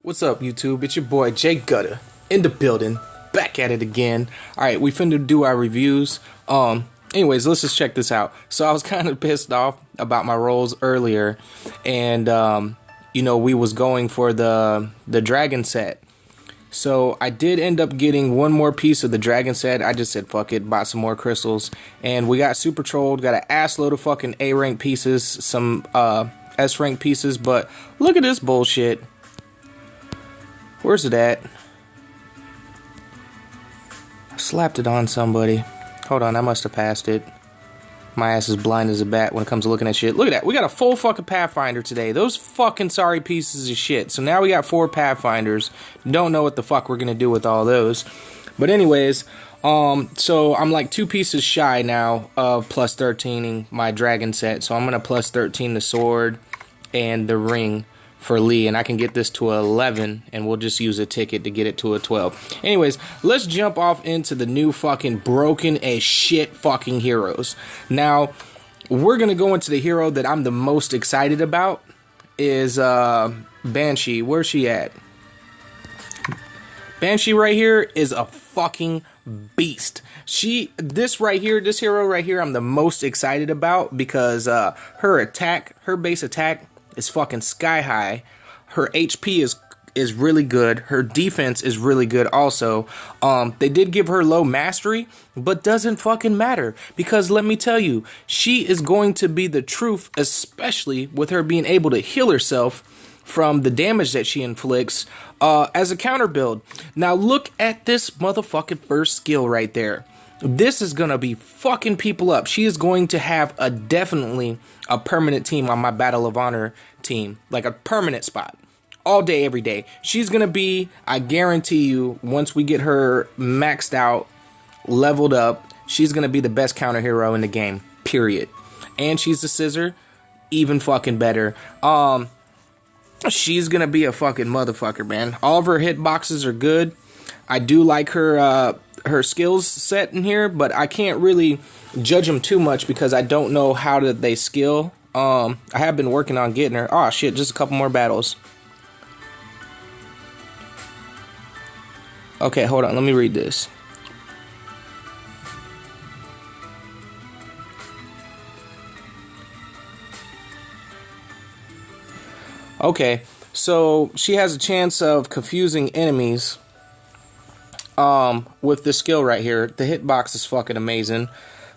What's up, YouTube? It's your boy Jay Gutter in the building, back at it again. Alright, we finna do our reviews. Anyways, let's just check this out. So I was kind of pissed off about my rolls earlier, and you know, we was going for the dragon set. So I did end up getting one more piece of the dragon set. I just said fuck it, bought some more crystals, and we got super trolled, got an ass load of fucking A rank pieces, some S rank pieces, but look at this bullshit. Where's it at? I slapped it on somebody. Hold on, I must have passed it. My ass is blind as a bat when it comes to looking at shit. Look at that. We got a full fucking Pathfinder today. Those fucking sorry pieces of shit. So now we got 4 Pathfinders. Don't know what the fuck we're gonna do with all those. But anyways, so I'm like 2 pieces shy now of plus 13ing my dragon set. So I'm gonna plus 13 the sword and the ring for Lee, and I can get this to 11, and we'll just use a ticket to get it to a 12. Anyways, let's jump off into the new fucking broken as shit fucking heroes. Now, we're gonna go into the hero that I'm the most excited about is Banshee. Where's she at? Banshee right here is a fucking beast. This hero right here, I'm the most excited about because her base attack is fucking sky high. Her HP is really good. Her defense is really good also. They did give her low mastery, but doesn't fucking matter because let me tell you, she is going to be the truth, especially with her being able to heal herself from the damage that she inflicts as a counter build. Now look at this motherfucking first skill right there. This is gonna be fucking people up. She is going to have definitely a permanent team on my Battle of Honor team. Like a permanent spot. All day, every day. She's gonna be, I guarantee you, once we get her maxed out, leveled up, she's gonna be the best counter hero in the game. Period. And she's a scissor. Even fucking better. She's gonna be a fucking motherfucker, man. All of her hitboxes are good. I do like her skills set in here, but I can't really judge them too much because I don't know how they skill. I have been working on getting her. Oh shit, just a couple more battles. Okay, hold on, let me read this. Okay, so she has a chance of confusing enemies with this skill right here. The hitbox is fucking amazing.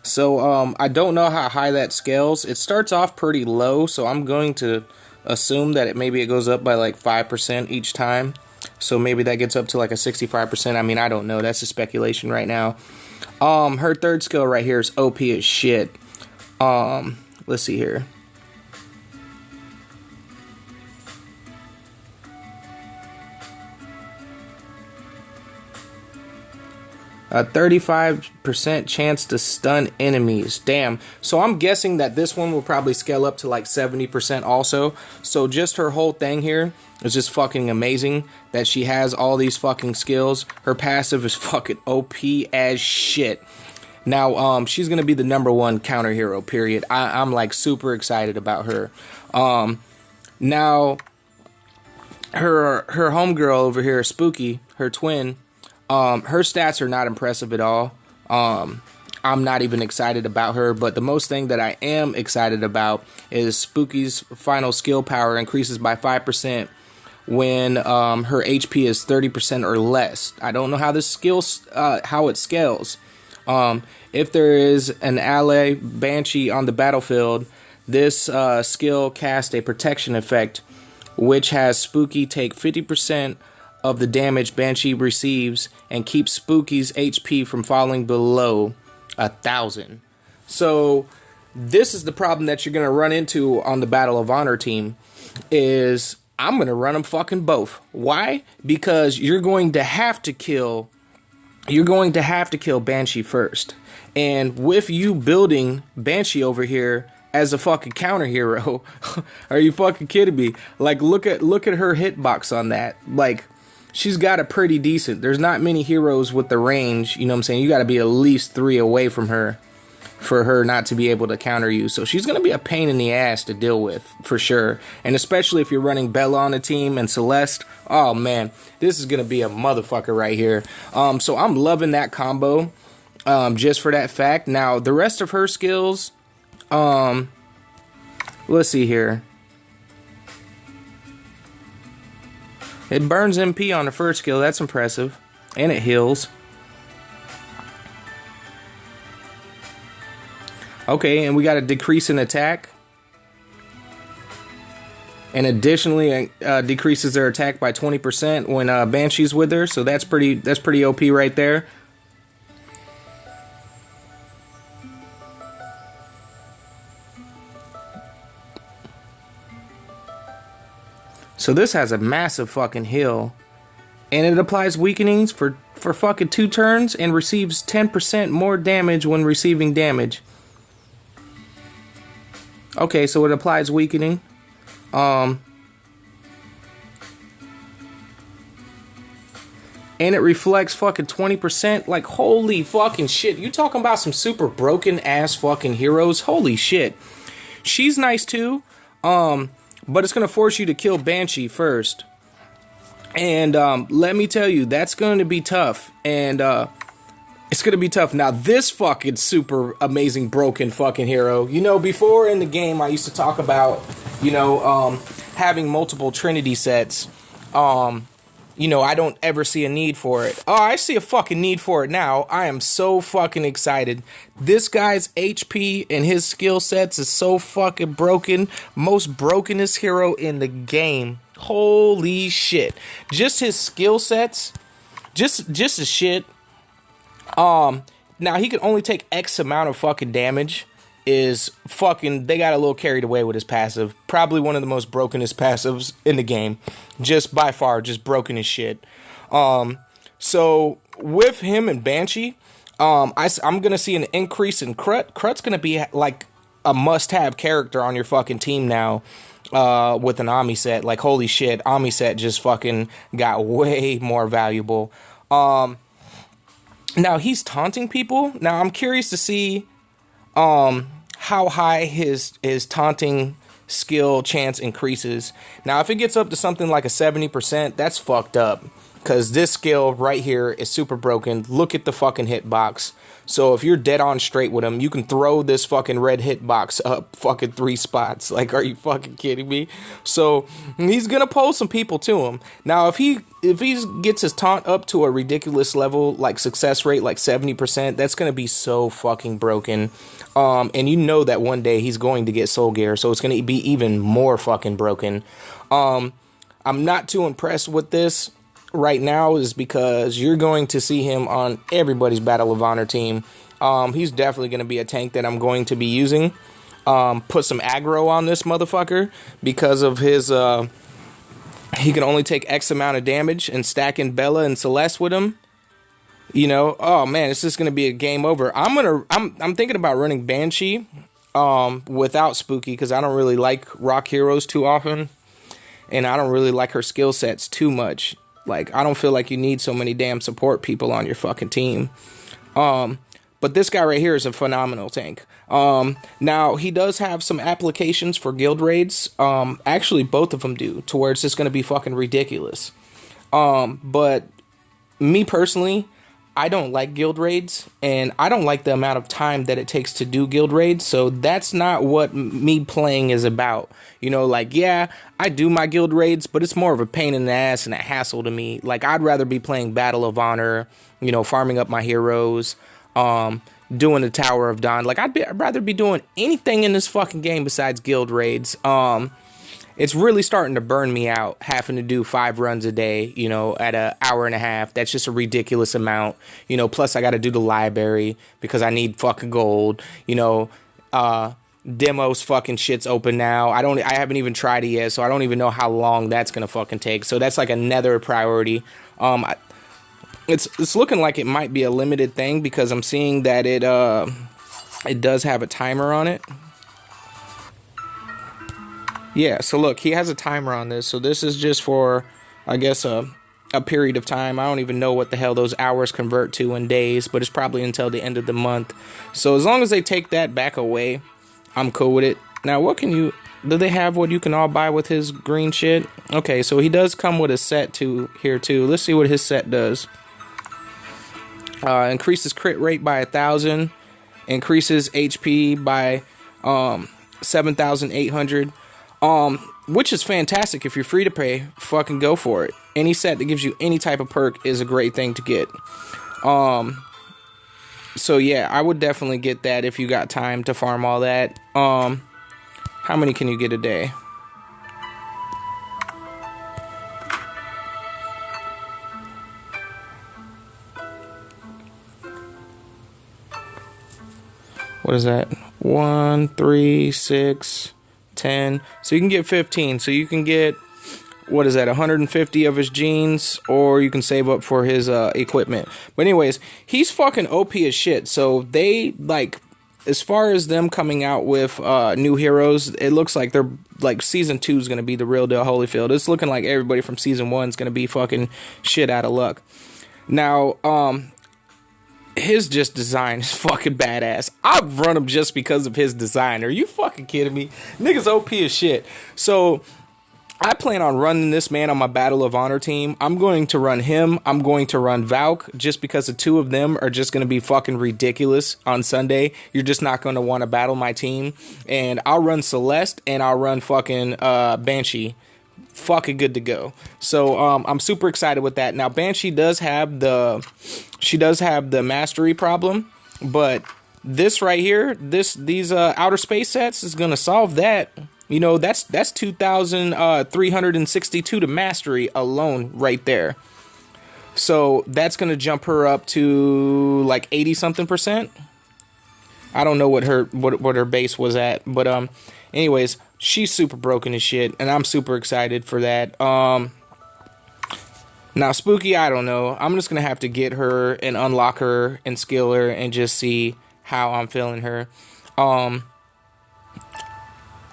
So I don't know how high that scales. It starts off pretty low, so I'm going to assume that maybe it goes up by like 5% each time. So maybe that gets up to like a 65%. I mean, I don't know. That's a speculation right now. Her third skill right here is OP as shit. Let's see here. 35% chance to stun enemies. Damn. So I'm guessing that this one will probably scale up to like 70% also. So just her whole thing here is just fucking amazing that she has all these fucking skills. Her passive is fucking OP as shit. Now, she's going to be the #1 counter hero, period. I'm like super excited about her. Now, her homegirl over here, Spooky, her twin, her stats are not impressive at all. I'm not even excited about her, but the most thing that I am excited about is Spooky's final skill power increases by 5% when her HP is 30% or less. I don't know how this how it scales. If there is an ally Banshee on the battlefield, this skill casts a protection effect, which has Spooky take 50% of the damage Banshee receives and keeps Spooky's HP from falling below 1,000. So this is the problem that you're gonna run into on the Battle of Honor team. Is I'm gonna run them fucking both. Why? Because you're going to have to kill Banshee first. And with you building Banshee over here as a fucking counter hero, are you fucking kidding me? Like look at her hitbox on that. Like, she's got a pretty decent. There's not many heroes with the range, you know what I'm saying? You got to be at least 3 away from her for her not to be able to counter you. So she's going to be a pain in the ass to deal with, for sure. And especially if you're running Bella on the team and Celeste. Oh, man. This is going to be a motherfucker right here. So I'm loving that combo just for that fact. Now, the rest of her skills, let's see here. It burns MP on the first skill. That's impressive. And it heals. Okay, and we got a decrease in attack. And additionally, decreases their attack by 20% when Banshee's with her. So that's pretty OP right there. So this has a massive fucking heal. And it applies weakenings for fucking 2 turns and receives 10% more damage when receiving damage. Okay, so it applies weakening. And it reflects fucking 20%. Like, holy fucking shit. You talking about some super broken ass fucking heroes? Holy shit. She's nice too. But it's going to force you to kill Banshee first. And let me tell you, that's going to be tough. And it's going to be tough. Now, this fucking super amazing broken fucking hero. You know, before in the game, I used to talk about, you know, having multiple Trinity sets. You know, I don't ever see a need for it. Oh, I see a fucking need for it now. I am so fucking excited. This guy's HP and his skill sets is so fucking broken. Most brokenest hero in the game. Holy shit. Just his skill sets. Just his shit. Now he can only take X amount of fucking damage. Is fucking, they got a little carried away with his passive. Probably one of the most brokenest passives in the game. Just by far, just broken as shit. So with him and Banshee, I'm gonna see an increase in Crut. Crut's gonna be like a must-have character on your fucking team now. With an Ami set. Like, holy shit, Ami set just fucking got way more valuable. Now he's taunting people. Now I'm curious to see how high his taunting skill chance increases. Now, if it gets up to something like a 70%, that's fucked up. Because this skill right here is super broken. Look at the fucking hitbox. So if you're dead on straight with him, you can throw this fucking red hitbox up fucking 3 spots. Like, are you fucking kidding me? So he's gonna pull some people to him. Now, if he gets his taunt up to a ridiculous level, like success rate, like 70%, that's gonna be so fucking broken. And you know that one day he's going to get Soul Gear, so it's gonna be even more fucking broken. I'm not too impressed with this right now, is because you're going to see him on everybody's Battle of Honor team. He's definitely going to be a tank that I'm going to be using. Put some aggro on this motherfucker because of his he can only take X amount of damage, and stacking Bella and Celeste with him, you know, oh man, it's just going to be a game over. I'm thinking about running Banshee without Spooky, because I don't really like rock heroes too often, and I don't really like her skill sets too much. Like, I don't feel like you need so many damn support people on your fucking team. But this guy right here is a phenomenal tank. Now, he does have some applications for guild raids. Actually, both of them do, to where it's just going to be fucking ridiculous. But me personally, I don't like guild raids, and I don't like the amount of time that it takes to do guild raids, so that's not what me playing is about. You know, like, yeah, I do my guild raids, but it's more of a pain in the ass and a hassle to me. Like, I'd rather be playing Battle of Honor, you know, farming up my heroes, doing the Tower of Dawn. Like, I'd rather be doing anything in this fucking game besides guild raids. It's really starting to burn me out, having to do 5 runs a day, you know, at an hour and a half. That's just a ridiculous amount, you know. Plus, I got to do the library because I need fucking gold, you know. Demos fucking shit's open now. I haven't even tried it yet, so I don't even know how long that's gonna fucking take. So that's like another priority. It's looking like it might be a limited thing, because I'm seeing that it does have a timer on it. Yeah, so look, he has a timer on this. So this is just for, I guess, a a period of time. I don't even know what the hell those hours convert to in days, but it's probably until the end of the month. So as long as they take that back away, I'm cool with it. Now, what can you... Do they have what you can all buy with his green shit? Okay, so he does come with a set here too. Let's see what his set does. Increases crit rate by 1,000. Increases HP by 7,800. Which is fantastic. If you're free to pay, fucking go for it. Any set that gives you any type of perk is a great thing to get. So yeah, I would definitely get that if you got time to farm all that. How many can you get a day? What is that? 1, 3, 6, 10. So you can get 15. So you can get, what is that, 150 of his genes, or you can save up for his equipment. But anyways, he's fucking OP as shit. So they, like, as far as them coming out with new heroes, it looks like they're like season 2 is going to be the real deal Holyfield. It's looking like everybody from season 1 is going to be fucking shit out of luck. Now, his just design is fucking badass. I'd run him just because of his design. Are you fucking kidding me? Niggas OP as shit. So I plan on running this man on my Battle of Honor team. I'm going to run him. I'm going to run Valk, just because the two of them are just going to be fucking ridiculous on Sunday. You're just not going to want to battle my team. And I'll run Celeste and I'll run fucking Banshee. Fucking good to go. So I'm super excited with that. Now Banshee does have the mastery problem, but this right here, these outer space sets is going to solve that. You know, that's 2,362 to mastery alone right there. So that's going to jump her up to like 80 something %. I don't know what her base was at, but anyways, she's super broken as shit, and I'm super excited for that. Now Spooky, I don't know. I'm just going to have to get her and unlock her and skill her and just see how I'm feeling her.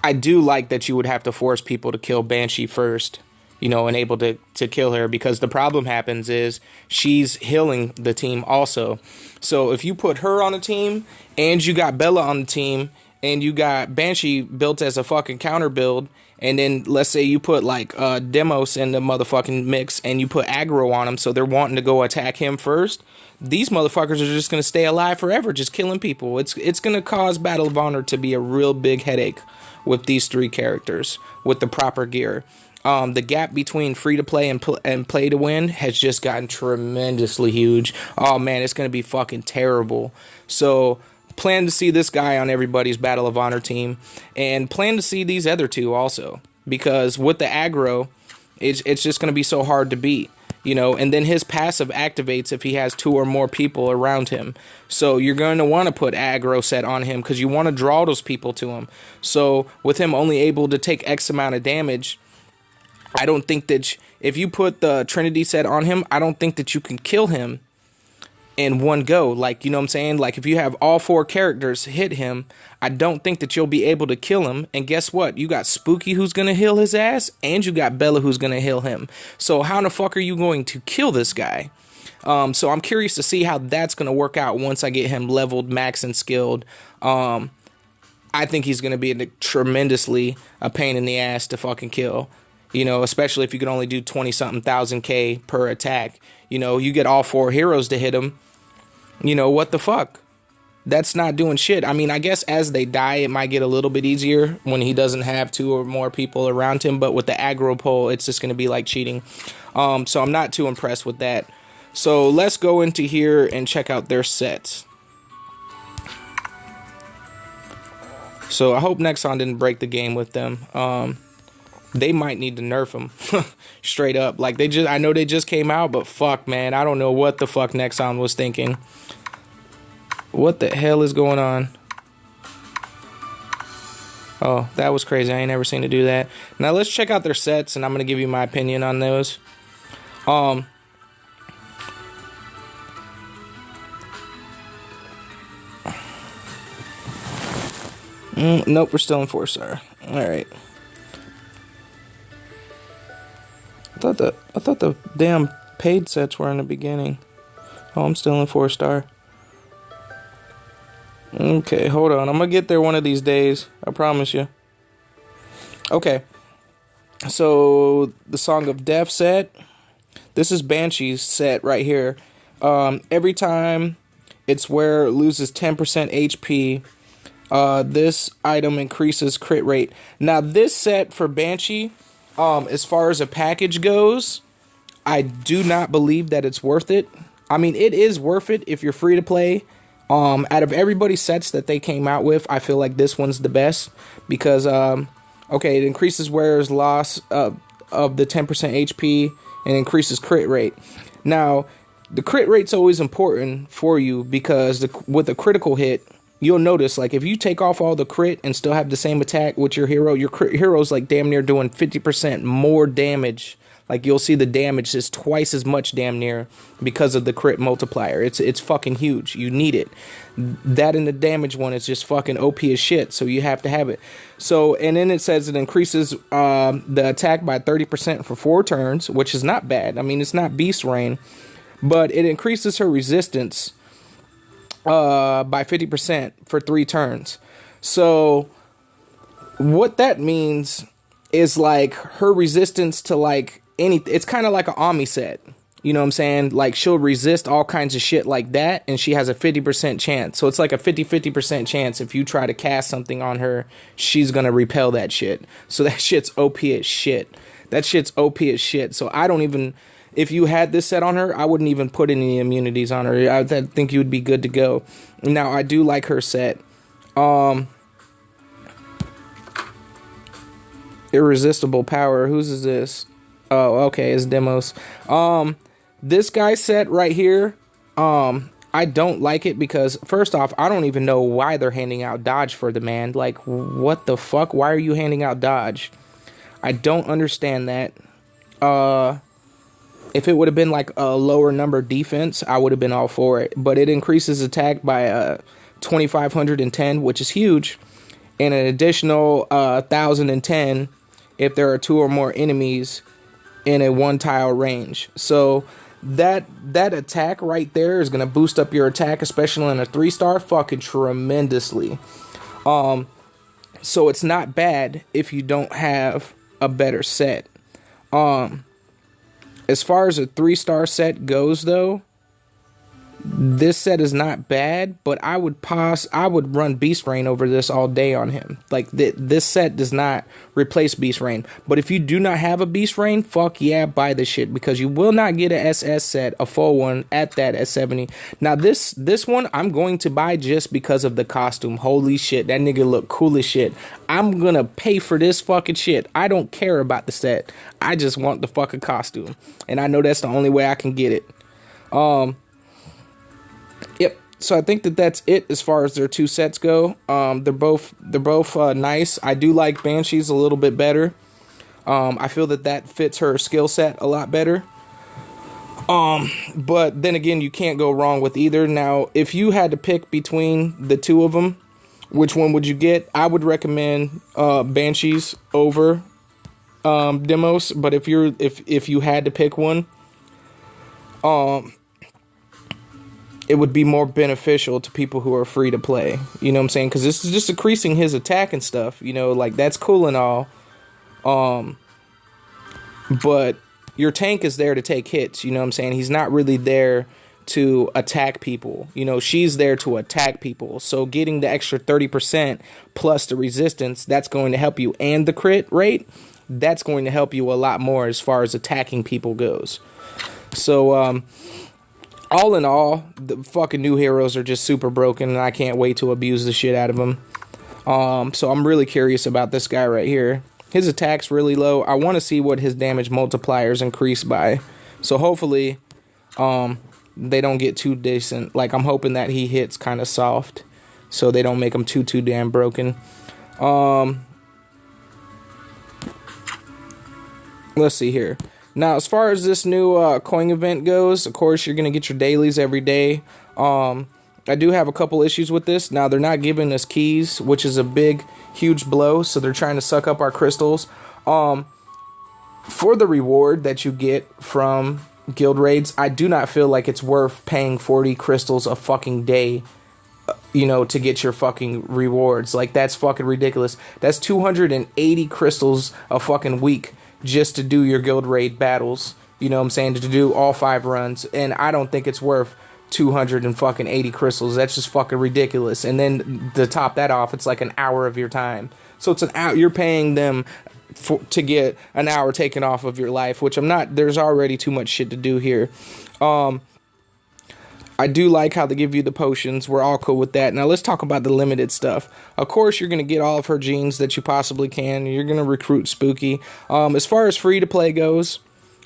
I do like that you would have to force people to kill Banshee first, you know, and able to kill her, because the problem happens is she's healing the team also. So if you put her on the team and you got Bella on the team and you got Banshee built as a fucking counter build, and then let's say you put like Demos in the motherfucking mix and you put aggro on them, so they're wanting to go attack him first, these motherfuckers are just going to stay alive forever, just killing people. It's going to cause Battle of Honor to be a real big headache with these 3 characters with the proper gear. The gap between free to play and play to win has just gotten tremendously huge. Oh man, it's going to be fucking terrible. So plan to see this guy on everybody's Battle of Honor team, and plan to see these other 2 also, because with the aggro, it's just going to be so hard to beat. You know, and then his passive activates if he has 2 or more people around him. So you're going to want to put aggro set on him because you want to draw those people to him. So with him only able to take X amount of damage, I don't think that if you put the Trinity set on him, I don't think that you can kill him in one go. Like, you know what I'm saying? Like if you have all 4 characters hit him, I don't think that you'll be able to kill him. And guess what? You got Spooky who's going to heal his ass, and you got Bella who's going to heal him. So how the fuck are you going to kill this guy? So I'm curious to see how that's going to work out once I get him leveled, max, and skilled. I think he's going to be tremendously a pain in the ass to fucking kill. You know, especially if you can only do 20-something thousand K per attack. You know, you get all 4 heroes to hit him. You know, what the fuck? That's not doing shit. I mean, I guess as they die, it might get a little bit easier when he doesn't have 2 or more people around him. But with the aggro pull, it's just going to be like cheating. So I'm not too impressed with that. So let's go into here and check out their sets. So I hope Nexon didn't break the game with them. They might need to nerf them straight up. Like I know they just came out, but fuck, man, I don't know what the fuck Nexon was thinking. What the hell is going on? Oh, that was crazy. I ain't never seen it do that. Now let's check out their sets, and I'm gonna give you my opinion on those. Nope, we're still in 4-star. All right. I thought the damn paid sets were in the beginning. Oh, I'm still in 4-star. Okay, hold on. I'm gonna get there one of these days. I promise you. Okay. So, the Song of Death set. This is Banshee's set right here. Every time its wearer loses 10% HP, this item increases crit rate. Now, this set for Banshee, as far as a package goes, I do not believe that it's worth it. I mean, it is worth it if you're free to play. Out of everybody's sets that they came out with, I feel like this one's the best because, okay, it increases wearer's loss of the 10% HP and increases crit rate. Now, the crit rate's always important for you because with a critical hit, you'll notice, like, if you take off all the crit and still have the same attack with your hero's like damn near doing 50% more damage. Like, you'll see the damage is twice as much damn near because of the crit multiplier. It's fucking huge. You need it. That and the damage one is just fucking OP as shit, so you have to have it. So, and then it says it increases the attack by 30% for 4 turns, which is not bad. I mean, it's not Beast Rain, but it increases her resistance by 50% for 3 turns. So, what that means is, like, her resistance to, like, it's kind of like an Ami set. You know what I'm saying? Like, she'll resist all kinds of shit like that, and she has a 50% chance. So it's like a 50% chance if you try to cast something on her, she's gonna repel that shit. So that shit's OP as shit. That shit's OP as shit. So I don't even... If you had this set on her, I wouldn't even put any immunities on her. I think you would be good to go. Now, I do like her set. Irresistible Power. Whose is this? Oh, okay, it's Demos. This guy set right here, I don't like it because, first off, I don't even know why they're handing out dodge for the man. Like, what the fuck? Why are you handing out dodge? I don't understand that. If it would have been like a lower number defense, I would have been all for it. But it increases attack by 2,510, which is huge, and an additional 1,010 if there are 2 or more enemies in a 1-tile range. So that attack right there is going to boost up your attack, especially in a 3-star, fucking tremendously. So it's not bad if you don't have a better set. As far as a 3-star set goes, though, this set is not bad, but I would run Beast Rain over this all day on him. Like, this set does not replace Beast Rain. But if you do not have a Beast Rain, fuck yeah, buy this shit, because you will not get a SS set, a full one, at that at 70. Now, this one I'm going to buy just because of the costume. Holy shit, that nigga look cool as shit. I'm gonna pay for this fucking shit. I don't care about the set. I just want the fucking costume. And I know that's the only way I can get it. Yep. So I think that's it as far as their 2 sets go. They're both nice. I do like Banshee's a little bit better. I feel that fits her skill set a lot better. But then again, you can't go wrong with either. Now, if you had to pick between the 2 of them, which one would you get? I would recommend Banshee's over Demos. But if you had to pick one, it would be more beneficial to people who are free to play. You know what I'm saying? Because this is just increasing his attack and stuff. You know, like, that's cool and all. But your tank is there to take hits. You know what I'm saying? He's not really there to attack people. You know, she's there to attack people. So getting the extra 30% plus the resistance, that's going to help you. And the crit rate, that's going to help you a lot more as far as attacking people goes. So, all in all, the fucking new heroes are just super broken, and I can't wait to abuse the shit out of them. So I'm really curious about this guy right here. His attack's really low. I want to see what his damage multipliers increase by. So hopefully, they don't get too decent. Like, I'm hoping that he hits kind of soft, so they don't make him too damn broken. Let's see here. Now, as far as this new coin event goes, of course, you're going to get your dailies every day. I do have a couple issues with this. Now, they're not giving us keys, which is a big, huge blow. So they're trying to suck up our crystals. For the reward that you get from guild raids, I do not feel like it's worth paying 40 crystals a fucking day, you know, to get your fucking rewards. Like, that's fucking ridiculous. That's 280 crystals a fucking week just to do your guild raid battles. You know what I'm saying? To do all 5 runs. And I don't think it's worth 280 crystals. That's just fucking ridiculous. And then to top that off, it's like an hour of your time. So it's an hour. You're paying them to get an hour taken off of your life, which I'm not. There's already too much shit to do here. I do like how they give you the potions. We're all cool with that. Now let's talk about the limited stuff. Of course, you're going to get all of her genes that you possibly can. You're going to recruit Spooky. As far as free to play goes,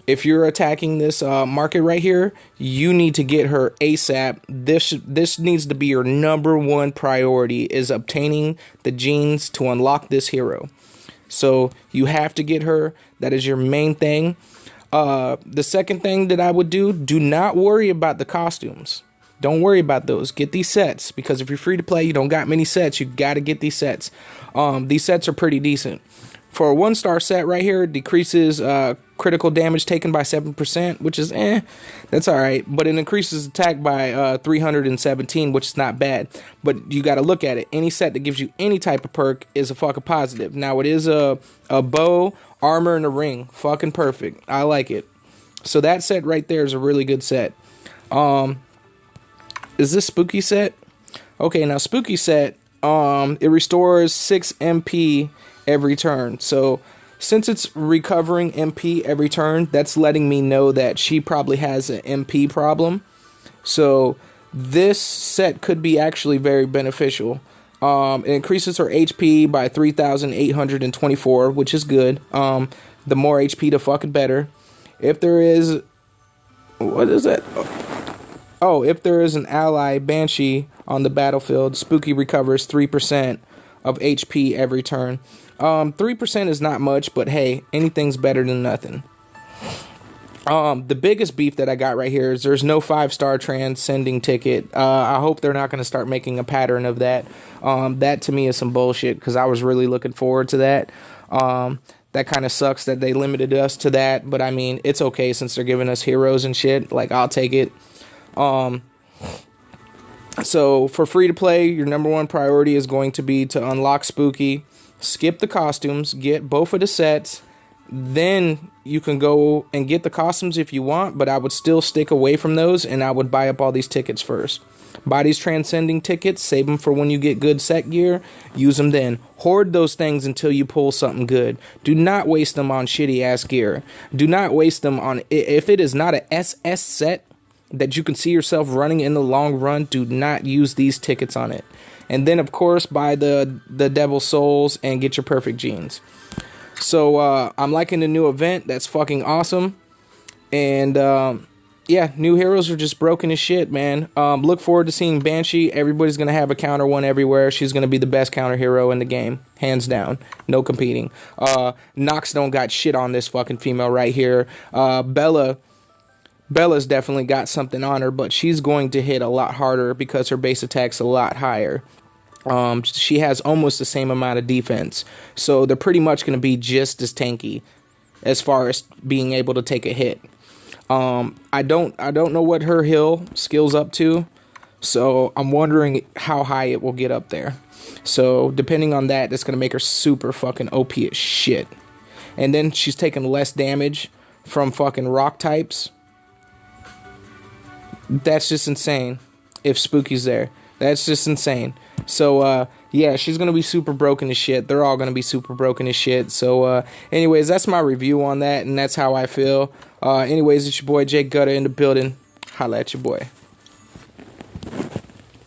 if you're attacking this market right here, you need to get her ASAP. This needs to be your #1 priority, is obtaining the genes to unlock this hero. So you have to get her. That is your main thing. The second thing that I would do not worry about the costumes. Don't worry about those. Get these sets, because if you're free to play, you don't got many sets. You got to get these sets. These sets are pretty decent. For a 1-star set right here, decreases critical damage taken by 7%, which is that's all right. But it increases attack by 317, which is not bad. But you got to look at it. Any set that gives you any type of perk is a fucking positive. Now, it is a bow, armor, and a ring. Fucking perfect. I like it. So that set right there is a really good set. Is this Spooky set? Okay, now Spooky set, it restores 6 MP every turn. So since it's recovering MP every turn, that's letting me know that she probably has an MP problem. So this set could be actually very beneficial. It increases her HP by 3,824, which is good. The more HP, the fucking better. If there is... What is that? Oh, if there is an ally Banshee on the battlefield, Spooky recovers 3% of HP every turn. 3% is not much, but hey, anything's better than nothing. The biggest beef that I got right here is there's no 5-star transcending ticket. I hope they're not going to start making a pattern of that. That to me is some bullshit, because I was really looking forward to that. That kind of sucks that they limited us to that, but I mean, it's okay since they're giving us heroes and shit. Like, I'll take it. So for free to play, your #1 priority is going to be to unlock Spooky, skip the costumes, get both of the sets. Then you can go and get the costumes if you want, but I would still stick away from those, and I would buy up all these tickets first. Buy these transcending tickets, save them for when you get good set gear, use them then. Hoard those things until you pull something good. Do not waste them on shitty ass gear. Do not waste them on, if it is not a SS set that you can see yourself running in the long run, do not use these tickets on it. And then, of course, buy the Devil's Souls and get your perfect genes. So, I'm liking the new event. That's fucking awesome. And, yeah, new heroes are just broken as shit, man. Look forward to seeing Banshee. Everybody's going to have a counter one everywhere. She's going to be the best counter hero in the game. Hands down. No competing. Nox don't got shit on this fucking female right here. Bella's definitely got something on her, but she's going to hit a lot harder because her base attack's a lot higher. She has almost the same amount of defense, so they're pretty much going to be just as tanky as far as being able to take a hit. I don't know what her heal skills up to, so I'm wondering how high it will get up there. So depending on that, it's going to make her super fucking OP as shit. And then she's taking less damage from fucking rock types. That's just insane. If Spooky's there, that's just insane. So yeah, she's gonna be super broken as shit. They're all gonna be super broken as shit. So anyways, that's my review on that, and that's how I feel. Anyways, it's your boy Jake Gutter in the building. Holla at your boy.